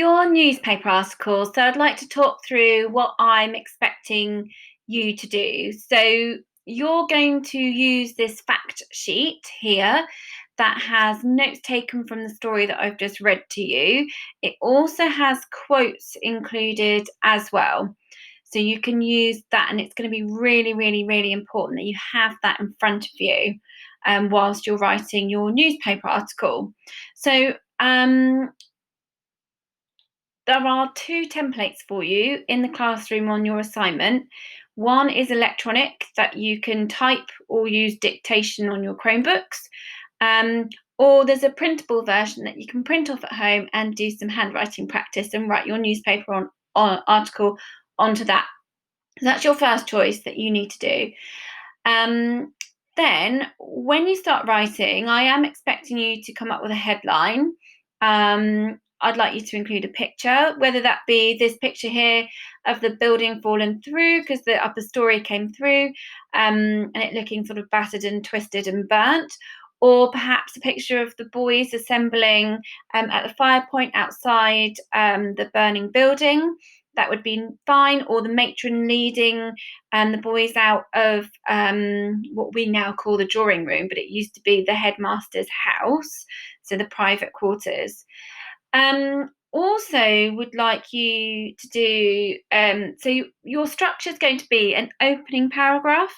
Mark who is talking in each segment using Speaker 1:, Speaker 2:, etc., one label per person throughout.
Speaker 1: your newspaper article. So I'd like to talk through what I'm expecting you to do. So you're going to use this fact sheet here that has notes taken from the story that I've just read to you. It also has quotes included as well. So you can use that, and it's going to be really, really, really important that you have that in front of you whilst you're writing your newspaper article. So there are two templates for you in the classroom on your assignment. One is electronic, that you can type or use dictation on your Chromebooks, or there's a printable version that you can print off at home and do some handwriting practice and write your newspaper article onto that. So that's your first choice that you need to do. Then when you start writing, I am expecting you to come up with a headline. I'd like you to include a picture, whether that be this picture here of the building fallen through because the upper story came through, and it looking sort of battered and twisted and burnt, or perhaps a picture of the boys assembling at the fire point outside the burning building. That would be fine, or the matron leading the boys out of what we now call the drawing room, but it used to be the headmaster's house, so the private quarters. Also would like you to do, your structure is going to be an opening paragraph,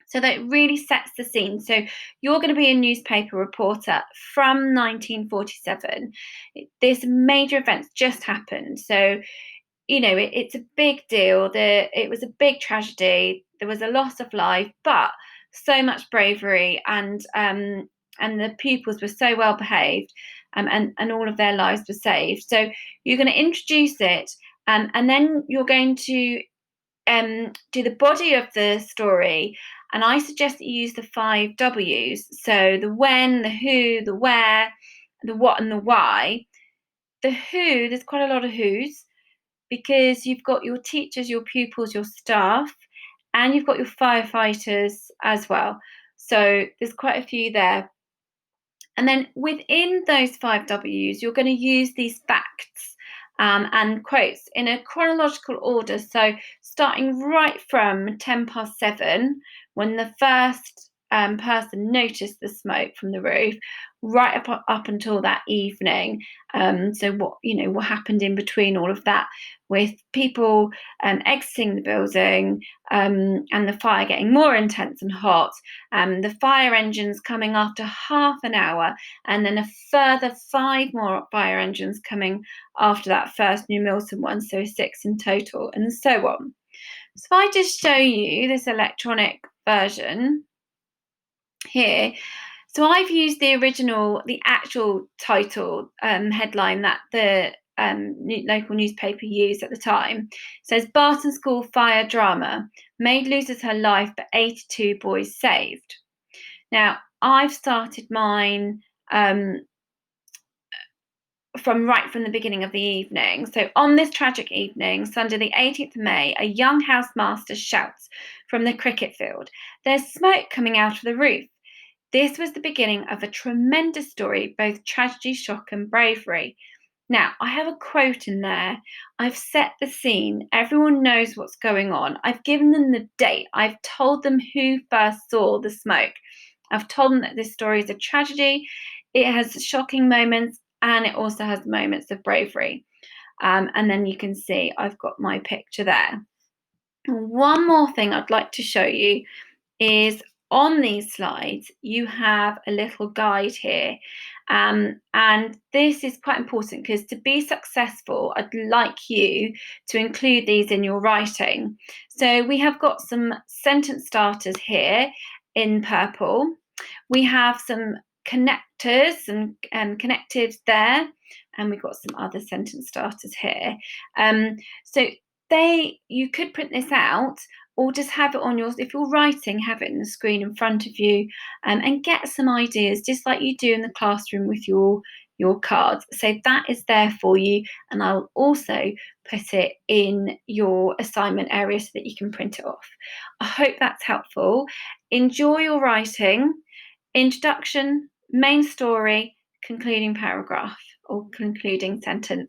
Speaker 1: so that it really sets the scene. So you're going to be a newspaper reporter from 1947. This major event's just happened, so it's a big deal. It was a big tragedy. There was a loss of life, but so much bravery, and the pupils were so well behaved, and all of their lives were saved. So you're going to introduce it, and then you're going to do the body of the story. And I suggest that you use the 5 W's. So the when, the who, the where, the what, and the why. The who, there's quite a lot of who's, because you've got your teachers, your pupils, your staff, and you've got your firefighters as well. So there's quite a few there. And then within those 5 W's, you're going to use these facts and quotes in a chronological order. So starting right from 7, when the first person noticed the smoke from the roof, right up until that evening. So what happened in between all of that, with people exiting the building, and the fire getting more intense and hot, the fire engines coming after half an hour, and then a further 5 more fire engines coming after that first New Milton one, so 6 in total, and so on. So if I just show you this electronic version here, so I've used the actual title headline that the local newspaper used at the time. It says, Barton School fire drama, maid loses her life but 82 boys saved. Now, I've started mine from the beginning of the evening. So on this tragic evening, Sunday the 18th of May, a young housemaster shouts from the cricket field, there's smoke coming out of the roof. This was the beginning of a tremendous story, both tragedy, shock, and bravery. Now, I have a quote in there. I've set the scene. Everyone knows what's going on. I've given them the date. I've told them who first saw the smoke. I've told them that this story is a tragedy. It has shocking moments, and it also has moments of bravery. And then you can see I've got my picture there. One more thing I'd like to show you is on these slides, you have a little guide here. And this is quite important because to be successful, I'd like you to include these in your writing. So we have got some sentence starters here in purple. We have some connectors and connectives there, and we've got some other sentence starters here. So you could print this out, or just have it on if you're writing, have it in the screen in front of you, and get some ideas, just like you do in the classroom with your cards. So that is there for you, and I'll also put it in your assignment area so that you can print it off. I hope that's helpful. Enjoy your writing. Introduction, main story, concluding paragraph, or concluding sentence.